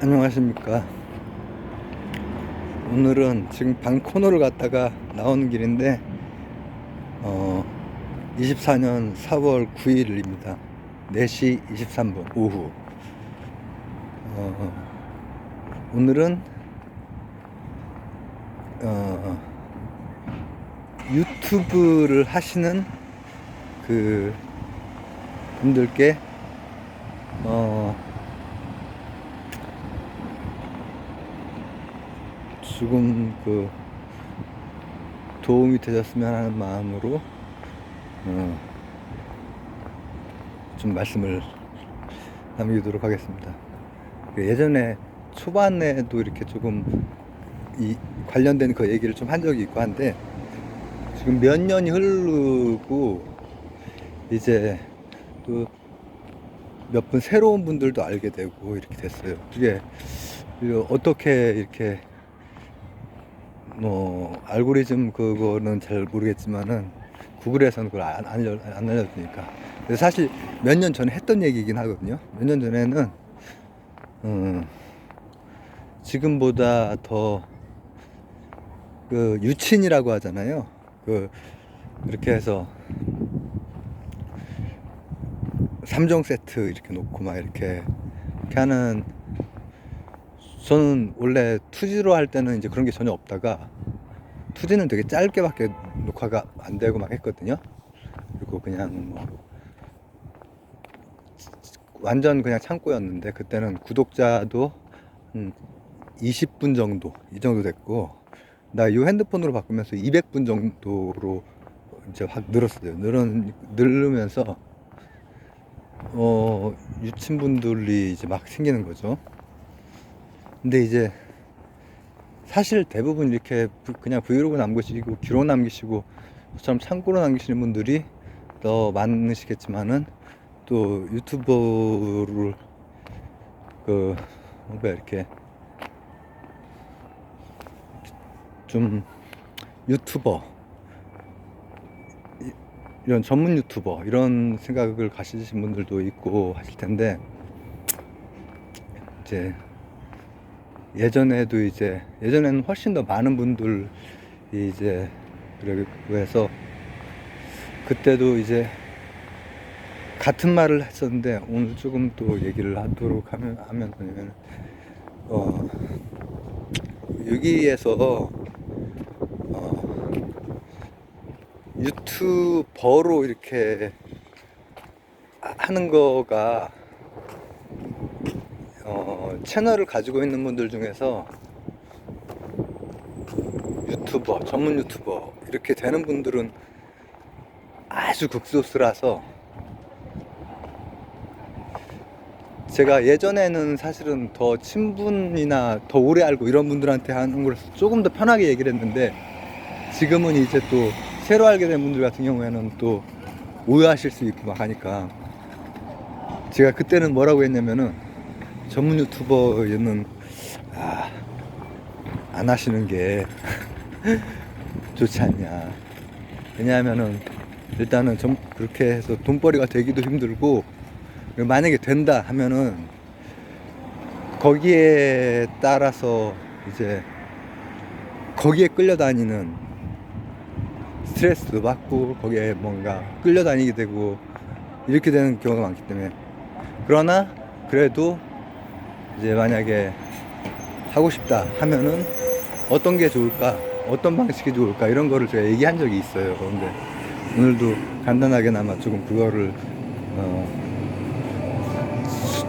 안녕하십니까. 오늘은 지금 방코너를 갔다가 나오는 길인데 24년 4월 9일입니다. 4시 23분 오후. 오늘은 유튜브를 하시는 그 분들께 조금 도움이 되셨으면 하는 마음으로 좀 말씀을 남기도록 하겠습니다. 예전에 초반에도 이렇게 조금 이 관련된 그 얘기를 좀 한 적이 있고 한데, 지금 몇 년이 흐르고 이제 또 몇 분 새로운 분들도 알게 되고 이렇게 됐어요. 그게 어떻게 이렇게 알고리즘 그거는 잘 모르겠지만은 구글에서는 그걸 안 알려주니까. 그래서 사실 몇 년 전에 했던 얘기이긴 하거든요. 몇 년 전에는 지금보다 더 유친이라고 하잖아요. 이렇게 해서 3종 세트 이렇게 놓고 막 이렇게 하는, 저는 원래 투지로 할 때는 이제 그런 게 전혀 없다가, 투지는 되게 짧게밖에 녹화가 안 되고 막 했거든요. 그리고 그냥 완전 그냥 창고였는데, 그때는 구독자도 20분 정도 이 정도 됐고, 나 이 핸드폰으로 바꾸면서 200분 정도로 이제 확 늘었어요. 늘으면서 유친분들이 이제 막 생기는 거죠. 근데 이제 사실 대부분 이렇게 그냥 브이로그 남기시고 기록 남기시고 저처럼 참고로 남기시는 분들이 더 많으시겠지만은, 또 유튜버를 뭔가 이렇게 좀 유튜버, 이런 전문 유튜버 이런 생각을 가지신 분들도 있고 하실 텐데, 이제 예전에는 훨씬 더 많은 분들이 이제 그러고 해서, 그때도 이제 같은 말을 했었는데 오늘 조금 또 얘기를 하도록 하면 뭐냐면, 여기에서 유튜버로 이렇게 하는 거가, 채널을 가지고 있는 분들 중에서 전문 유튜버 이렇게 되는 분들은 아주 극소수라서, 제가 예전에는 사실은 더 친분이나 더 오래 알고 이런 분들한테 하는 거라서 조금 더 편하게 얘기를 했는데, 지금은 이제 또 새로 알게 된 분들 같은 경우에는 또 오해하실 수 있고 막 하니까, 제가 그때는 뭐라고 했냐면은, 전문 유튜버는 안 하시는 게 좋지 않냐. 왜냐하면은 일단은 좀 그렇게 해서 돈벌이가 되기도 힘들고, 만약에 된다 하면은 거기에 따라서 이제 거기에 끌려다니는 스트레스도 받고, 거기에 뭔가 끌려다니게 되고 이렇게 되는 경우가 많기 때문에. 그러나 그래도 이제 만약에 하고 싶다 하면은 어떤 게 좋을까, 어떤 방식이 좋을까, 이런 거를 제가 얘기한 적이 있어요. 그런데 오늘도 간단하게나마 조금 그거를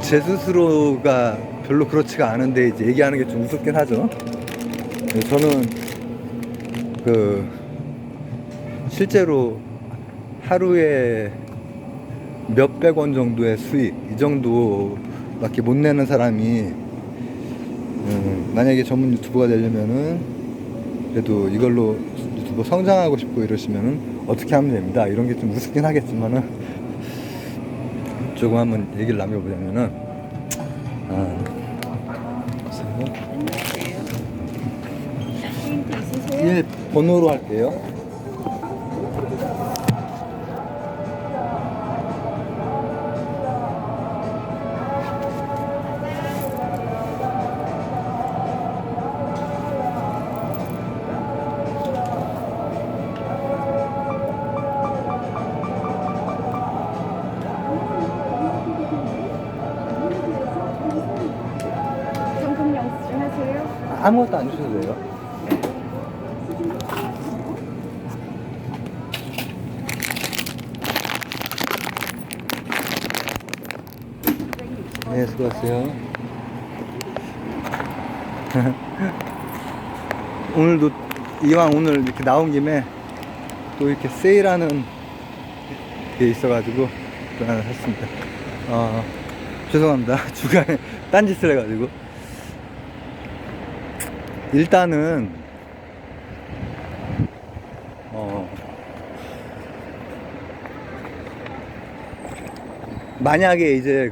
제 스스로가 별로 그렇지가 않은데 이제 얘기하는 게 좀 무섭긴 하죠. 저는 실제로 하루에 몇백 원 정도의 수익, 이 정도밖에 못 내는 사람이, 만약에 전문 유튜버가 되려면은, 그래도 이걸로 유튜버 성장하고 싶고 이러시면은 어떻게 하면 됩니다. 이런 게 좀 무섭긴 하겠지만은, 조금 한번 얘기를 나눠보자면은, 예, 번호로 할게요. 아무것도 안 주셔도 돼요. 네, 수고하세요. 오늘도 이왕 오늘 이렇게 나온 김에 또 이렇게 세일하는 게 있어가지고 또 하나 샀습니다. 죄송합니다. 주간에 딴짓을 해가지고. 일단은 만약에 이제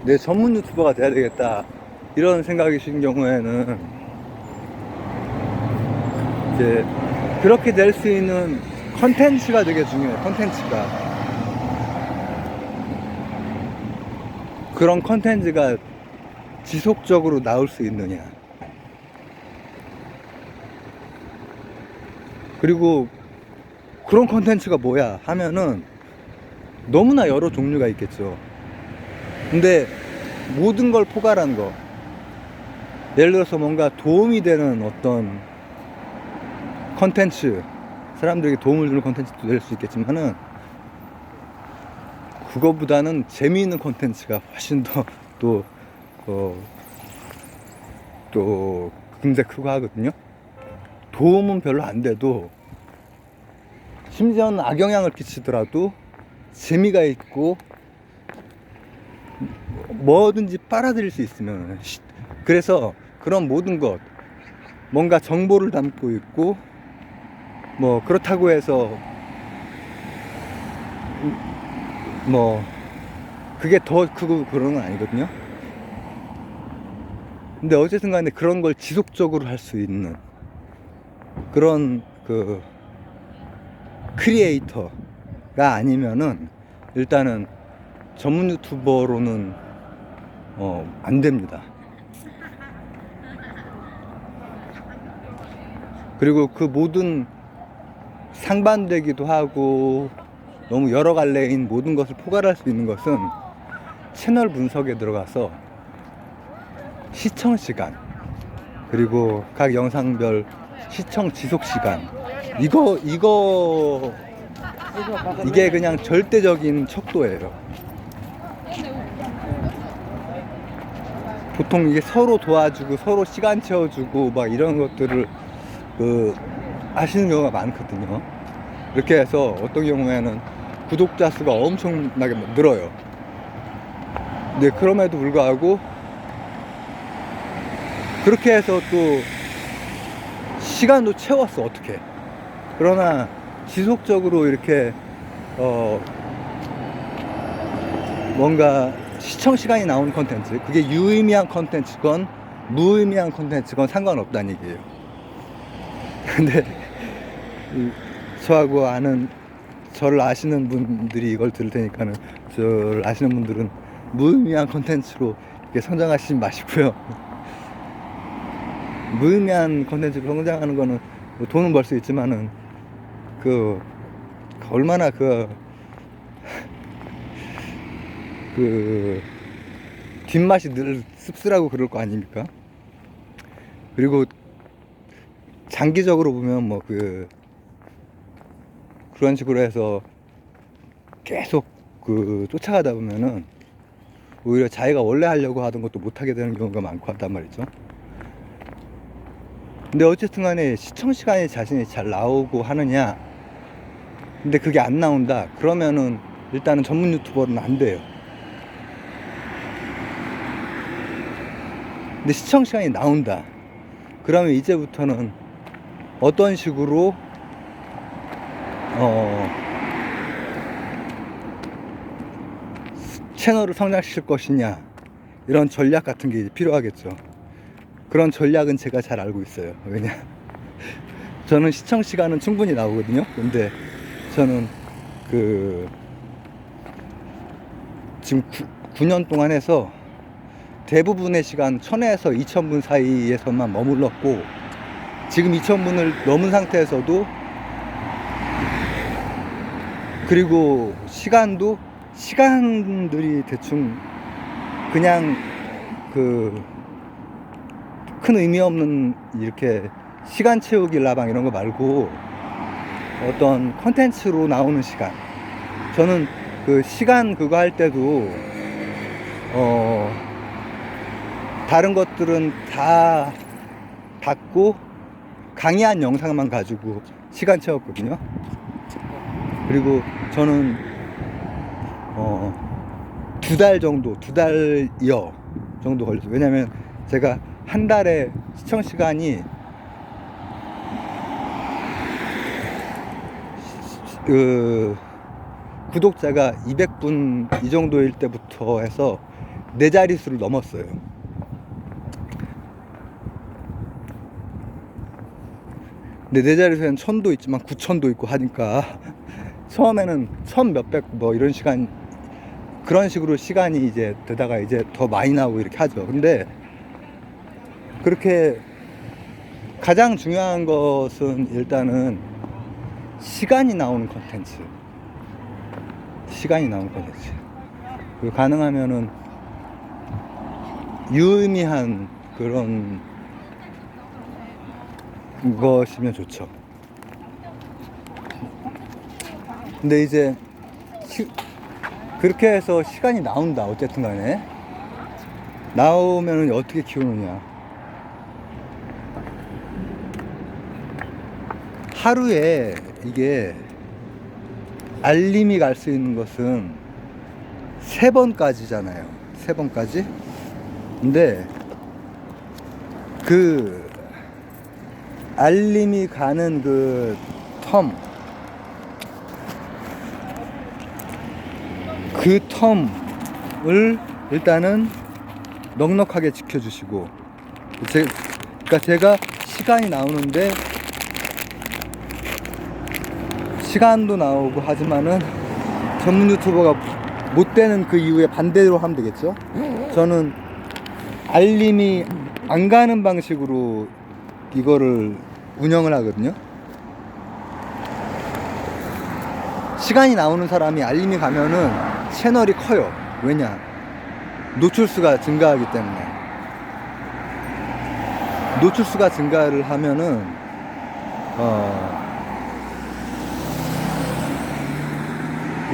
내 전문 유튜버가 돼야 되겠다 이런 생각이신 경우에는 이제 그렇게 될 수 있는 컨텐츠가 되게 중요해요. 컨텐츠가, 그런 컨텐츠가 지속적으로 나올 수 있느냐, 그리고 그런 컨텐츠가 뭐야 하면은 너무나 여러 종류가 있겠죠. 근데 모든 걸 포괄한 거, 예를 들어서 뭔가 도움이 되는 어떤 컨텐츠, 사람들에게 도움을 주는 컨텐츠도 될 수 있겠지만은 그거보다는 재미있는 컨텐츠가 훨씬 더 또 금세 크고 하거든요. 도움은 별로 안 돼도, 심지어는 악영향을 끼치더라도 재미가 있고 뭐든지 빨아들일 수 있으면, 그래서 그런 모든 것, 뭔가 정보를 담고 있고 뭐 그렇다고 해서 뭐 그게 더 크고 그런 건 아니거든요. 근데 어쨌든 간에 그런 걸 지속적으로 할 수 있는 그런 크리에이터가 아니면은 일단은 전문 유튜버로는 안 됩니다. 그리고 그 모든 상반되기도 하고 너무 여러 갈래인 모든 것을 포괄할 수 있는 것은 채널 분석에 들어가서 시청 시간, 그리고 각 영상별 시청 지속 시간, 이게 그냥 절대적인 척도예요. 보통 이게 서로 도와주고 서로 시간 채워주고 막 이런 것들을 하시는 경우가 많거든요. 이렇게 해서 어떤 경우에는 구독자 수가 엄청나게 늘어요. 근데 그럼에도 불구하고 그렇게 해서 또 시간도 채웠어, 어떻게. 그러나 지속적으로 이렇게 뭔가 시청 시간이 나오는 컨텐츠, 그게 유의미한 컨텐츠건 무의미한 컨텐츠건 상관없다는 얘기예요. 근데 저를 아시는 분들이 이걸 들을 테니까는, 저를 아시는 분들은 무의미한 컨텐츠로 이렇게 성장하시지 마시고요. 무의미한 컨텐츠로 성장하는 거는 뭐 돈은 벌 수 있지만은 얼마나 뒷맛이 늘 씁쓸하고 그럴 거 아닙니까? 그리고 장기적으로 보면 뭐 그런 식으로 해서 계속 쫓아가다 보면은 오히려 자기가 원래 하려고 하던 것도 못하게 되는 경우가 많고 하단 말이죠. 근데 어쨌든 간에 시청 시간이 자신이 잘 나오고 하느냐, 근데 그게 안 나온다 그러면은 일단은 전문 유튜버는 안 돼요. 근데 시청 시간이 나온다 그러면 이제부터는 어떤 식으로 채널을 성장시킬 것이냐, 이런 전략 같은 게 필요하겠죠. 그런 전략은 제가 잘 알고 있어요. 왜냐, 저는 시청 시간은 충분히 나오거든요. 근데 저는 지금 9년 동안 해서 대부분의 시간 1000에서 2000분 사이에서만 머물렀고, 지금 2000분을 넘은 상태에서도, 그리고 시간들이 대충 그냥 큰 의미 없는 이렇게 시간 채우기 라방 이런 거 말고 어떤 컨텐츠로 나오는 시간. 저는 그 시간 그거 할 때도 다른 것들은 다 닫고 강의한 영상만 가지고 시간 채웠거든요. 그리고 저는 2달 정도, 2달여 정도 걸렸어요. 왜냐면 제가 한 달에 시청 시간이 구독자가 200분 이 정도일 때부터 해서 4자릿수를 넘었어요. 근데 4자릿수에는 1000도 있지만 9000도 있고 하니까 처음에는 1000 몇백 뭐 이런 시간, 그런 식으로 시간이 이제 되다가 이제 더 많이 나오고 이렇게 하죠. 근데 그렇게 가장 중요한 것은 일단은 시간이 나오는 컨텐츠. 그리고 가능하면은 유의미한 그런 것이면 좋죠. 근데 이제 그렇게 해서 시간이 나온다. 어쨌든 간에 나오면은 어떻게 키우느냐. 하루에 이게 알림이 갈 수 있는 것은 3번까지잖아요. 3번까지. 근데 그 알림이 가는 그 텀을 일단은 넉넉하게 지켜주시고, 그러니까 제가 시간이 나오는데 시간도 나오고 하지만은 전문 유튜버가 못 되는 그 이후에 반대로 하면 되겠죠. 저는 알림이 안 가는 방식으로 이거를 운영을 하거든요. 시간이 나오는 사람이 알림이 가면은 채널이 커요. 왜냐? 노출수가 증가하기 때문에. 노출수가 증가를 하면은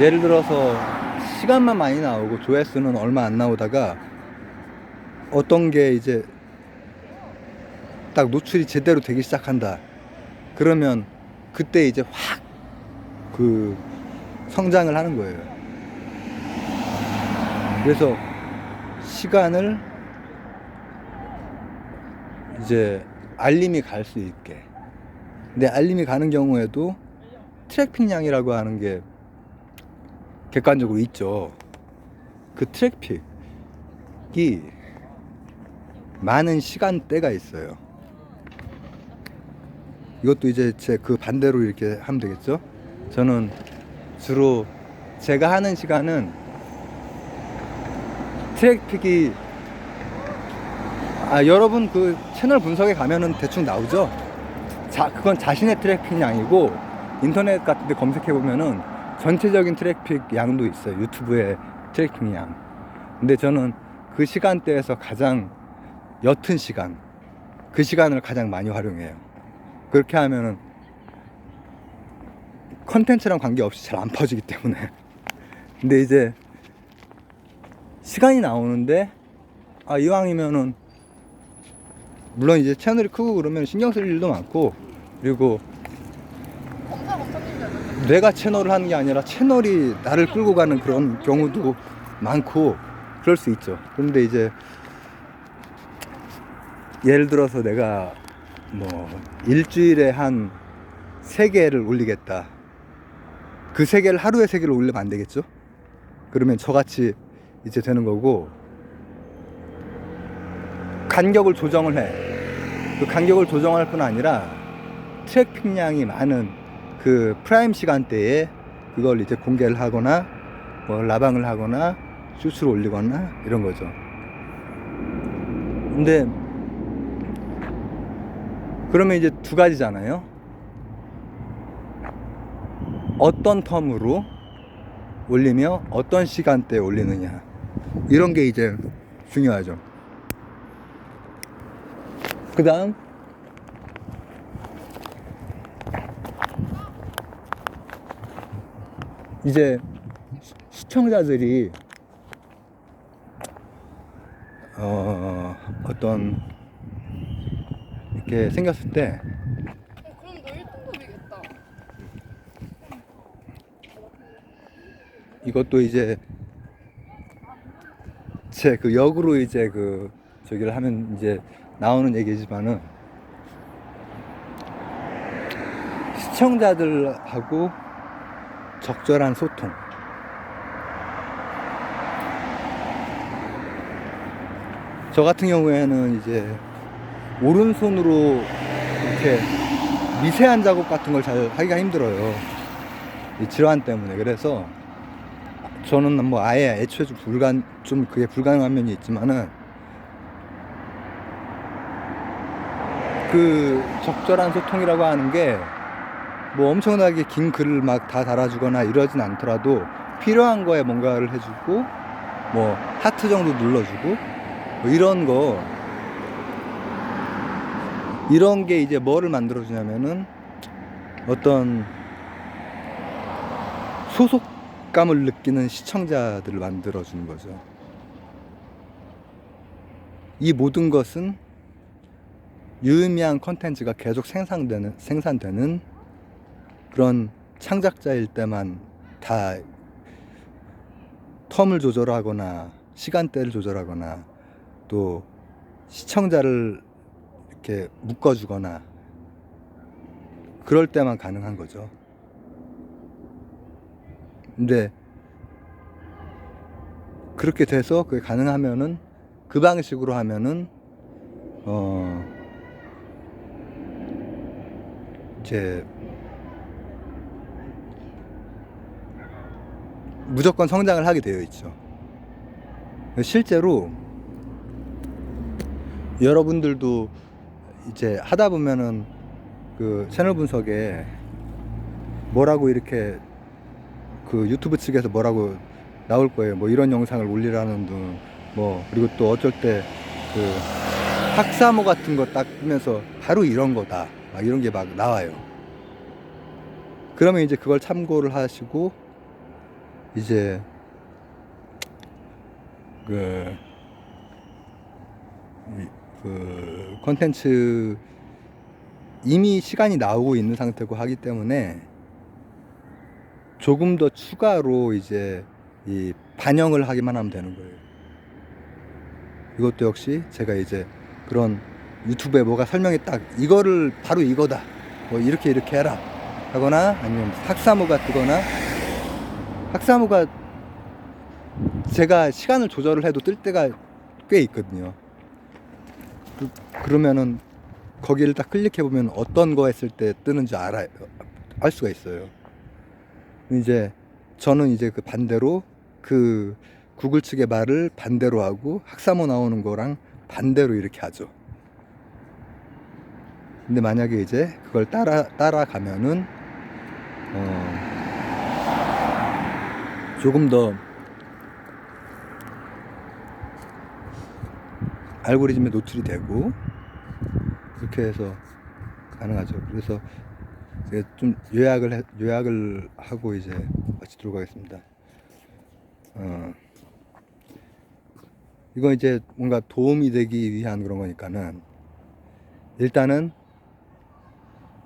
예를 들어서 시간만 많이 나오고 조회수는 얼마 안 나오다가 어떤 게 이제 딱 노출이 제대로 되기 시작한다. 그러면 그때 이제 확 그 성장을 하는 거예요. 그래서 시간을 이제 알림이 갈 수 있게. 근데 알림이 가는 경우에도 트래픽량이라고 하는 게 객관적으로 있죠. 그 트래픽이 많은 시간대가 있어요. 이것도 이제 제 그 반대로 이렇게 하면 되겠죠. 저는 주로 제가 하는 시간은 트래픽이 여러분 그 채널 분석에 가면은 대충 나오죠. 그건 자신의 트래픽량이고 인터넷 같은 데 검색해 보면은 전체적인 트래픽 양도 있어요. 유튜브의 트래픽 양. 근데 저는 그 시간대에서 가장 옅은 시간, 그 시간을 가장 많이 활용해요. 그렇게 하면은 컨텐츠랑 관계없이 잘 안 퍼지기 때문에. 근데 이제 시간이 나오는데 이왕이면은 물론 이제 채널이 크고 그러면 신경 쓸 일도 많고, 그리고 내가 채널을 하는 게 아니라 채널이 나를 끌고 가는 그런 경우도 많고 그럴 수 있죠. 그런데 이제 예를 들어서 내가 뭐 일주일에 한 3개를 올리겠다. 그 3개를 하루에 3개를 올리면 안 되겠죠? 그러면 저같이 이제 되는 거고, 간격을 조정을 해. 그 간격을 조정할 뿐 아니라 트래픽량이 많은 그 프라임 시간대에 그걸 이제 공개를 하거나 뭐 라방을 하거나 쇼츠를 올리거나 이런 거죠. 근데 그러면 이제 2가지잖아요. 어떤 텀으로 올리며 어떤 시간대에 올리느냐, 이런 게 이제 중요하죠. 그 다음 이제 시청자들이 어떤 이렇게 생겼을 때 그럼 너 1등급이겠다. 이것도 이제 제 그 역으로 이제 그 저기를 하면 이제 나오는 얘기지만은 시청자들하고 적절한 소통. 저 같은 경우에는 이제 오른손으로 이렇게 미세한 작업 같은 걸 잘 하기가 힘들어요. 이 질환 때문에. 그래서 저는 뭐 아예 애초에 좀 그게 불가능한 면이 있지만은 그 적절한 소통이라고 하는 게 뭐 엄청나게 긴 글을 막 다 달아주거나 이러진 않더라도 필요한 거에 뭔가를 해주고 뭐 하트 정도 눌러주고 뭐 이런 게 이제 뭐를 만들어주냐면은 어떤 소속감을 느끼는 시청자들을 만들어주는 거죠. 이 모든 것은 유의미한 컨텐츠가 계속 생산되는 그런 창작자일 때만 다 텀을 조절하거나 시간대를 조절하거나 또 시청자를 이렇게 묶어주거나 그럴 때만 가능한 거죠. 근데 그렇게 돼서 그게 가능하면은 그 방식으로 하면은 이제 무조건 성장을 하게 되어 있죠. 실제로 여러분들도 이제 하다 보면은 그 채널 분석에 뭐라고 이렇게 그 유튜브 측에서 뭐라고 나올 거예요. 뭐 이런 영상을 올리라는 등 뭐 그리고 또 어쩔 때 그 학사모 같은 거 딱 뜨면서 바로 이런 거다 막 이런 게 막 나와요. 그러면 이제 그걸 참고를 하시고 이제 그 컨텐츠 이미 시간이 나오고 있는 상태고 하기 때문에 조금 더 추가로 이제 이 반영을 하기만 하면 되는 거예요. 이것도 역시 제가 이제 그런 유튜브에 뭐가 설명이 딱 이거를 바로 이거다 뭐 이렇게 해라 하거나 아니면 학사모가 뜨거나 학사모가 제가 시간을 조절을 해도 뜰 때가 꽤 있거든요. 그러면은 거기를 딱 클릭해 보면 어떤 거 했을 때 뜨는지 알 수가 있어요. 이제 저는 이제 그 반대로 그 구글 측의 말을 반대로 하고 학사모 나오는 거랑 반대로 이렇게 하죠. 근데 만약에 이제 그걸 따라가면은 조금 더 알고리즘에 노출이 되고 그렇게 해서 가능하죠. 그래서 제가 좀 요약을 하고 이제 마치도록 하겠습니다. 이건 이제 뭔가 도움이 되기 위한 그런 거니까는 일단은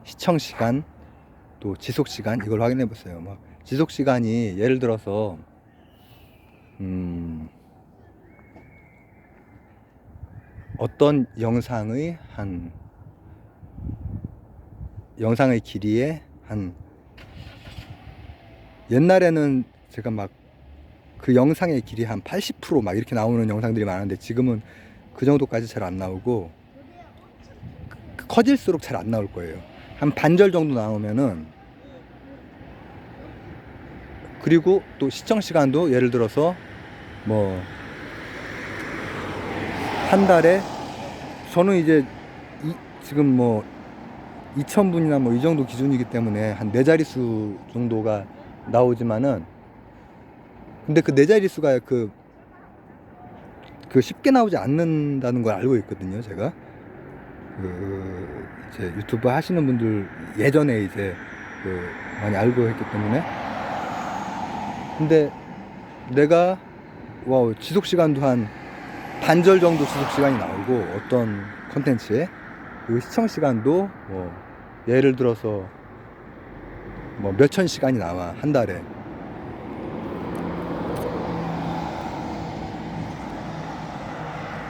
시청 시간 또 지속 시간 이걸 확인해 보세요. 뭐 지속 시간이 예를 들어서 어떤 영상의 길이에 한 옛날에는 제가 막 그 영상의 길이 한 80% 막 이렇게 나오는 영상들이 많은데 지금은 그 정도까지 잘 안 나오고 커질수록 잘 안 나올 거예요. 한 반절 정도 나오면은 그리고 또 시청 시간도 예를 들어서 뭐 한 달에 저는 이제 지금 뭐 2,000분이나 뭐 이 정도 기준이기 때문에 한 4자릿수 정도가 나오지만은 근데 그 4자릿수가 그 쉽게 나오지 않는다는 걸 알고 있거든요, 제가. 이제 유튜브 하시는 분들 예전에 이제 많이 알고 했기 때문에. 근데 내가 지속 시간도 한 반절 정도 지속 시간이 나오고 어떤 컨텐츠에, 그리고 시청 시간도 예를 들어서 몇천 시간이 나와 한 달에.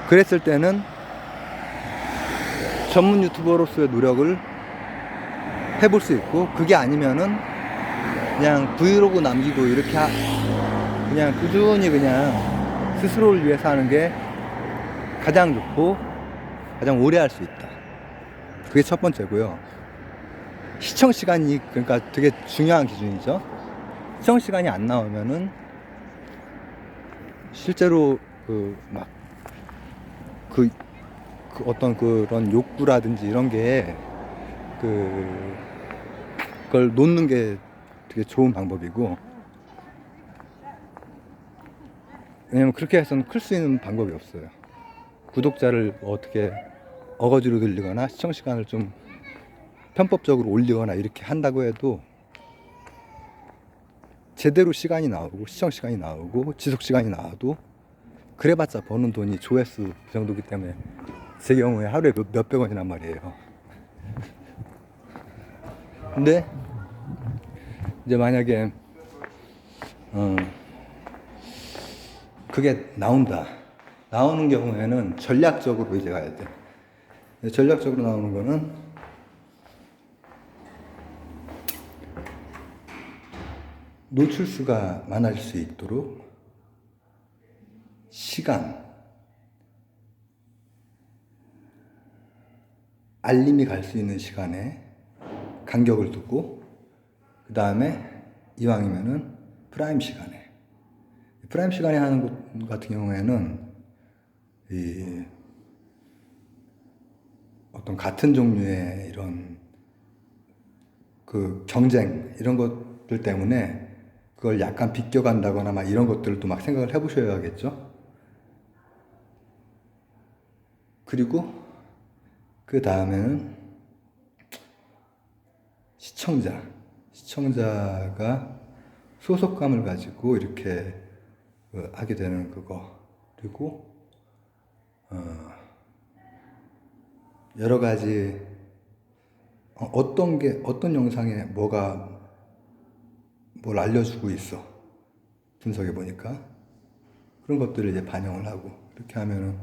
그랬을 때는 전문 유튜버로서의 노력을 해볼 수 있고, 그게 아니면은 그냥 브이로그 남기고 이렇게 그냥 꾸준히 그냥 스스로를 위해서 하는 게 가장 좋고 가장 오래 할 수 있다. 그게 첫 번째고요. 시청 시간이 그러니까 되게 중요한 기준이죠. 시청 시간이 안 나오면은 실제로 어떤 그런 욕구라든지 이런 게 그걸 놓는 게 되게 좋은 방법이고, 왜냐면 그렇게 해서는 클 수 있는 방법이 없어요. 구독자를 어떻게 어거지로 늘리거나 시청 시간을 좀 편법적으로 올리거나 이렇게 한다고 해도 제대로 시간이 나오고 시청 시간이 나오고 지속 시간이 나와도 그래봤자 버는 돈이 조회수 그 정도기 때문에 제 경우에 하루에 몇백 원이란 말이에요. 근데 이제 만약에 그게 나오는 경우에는 전략적으로 이제 가야 돼. 전략적으로 나오는 거는 노출수가 많아질 수 있도록 시간, 알림이 갈 수 있는 시간에 간격을 두고, 그 다음에 이왕이면은 프라임 시간에 하는 것 같은 경우에는 어떤 같은 종류의 이런 경쟁 이런 것들 때문에 그걸 약간 비껴간다거나 막 이런 것들도 막 생각을 해보셔야겠죠. 그리고 그 다음에는 시청자가 소속감을 가지고 이렇게 하게 되는 그거. 그리고 여러 가지 어떤 영상에 뭘 알려주고 있어, 분석해 보니까 그런 것들을 이제 반영을 하고, 이렇게 하면은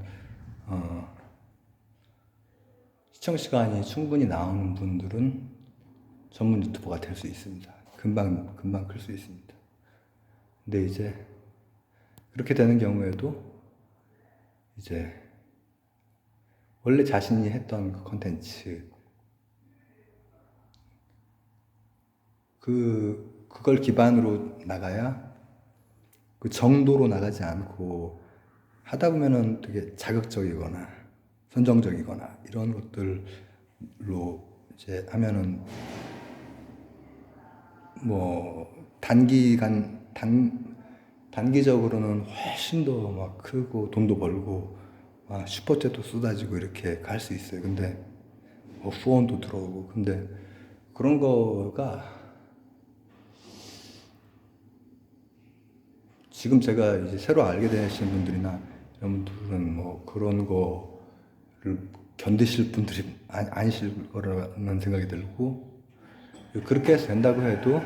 시청 시간이 충분히 나오는 분들은 전문 유튜버가 될 수 있습니다. 금방 클 수 있습니다. 근데 이제 그렇게 되는 경우에도 이제 원래 자신이 했던 그 컨텐츠 그걸 기반으로 나가야, 그 정도로 나가지 않고 하다 보면은 되게 자극적이거나 선정적이거나 이런 것들로 이제 하면은 단기적으로는 훨씬 더 막 크고 돈도 벌고 막 슈퍼챗도 쏟아지고 이렇게 갈 수 있어요. 근데 후원도 들어오고, 근데 그런 거가 지금 제가 이제 새로 알게 되신 분들이나 이런 분들은 그런 거를 견디실 분들이 아니실 거라는 생각이 들고, 그렇게 해서 된다고 해도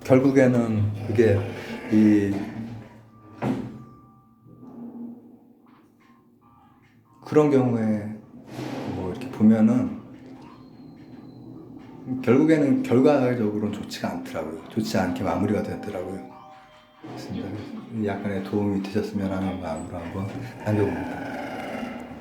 결국에는 그게 그런 경우에 이렇게 보면은 결국에는 결과적으로는 좋지가 않더라고요. 좋지 않게 마무리가 되더라고요. 그렇습니다. 약간의 도움이 되셨으면 하는 마음으로 한번 남겨봅니다.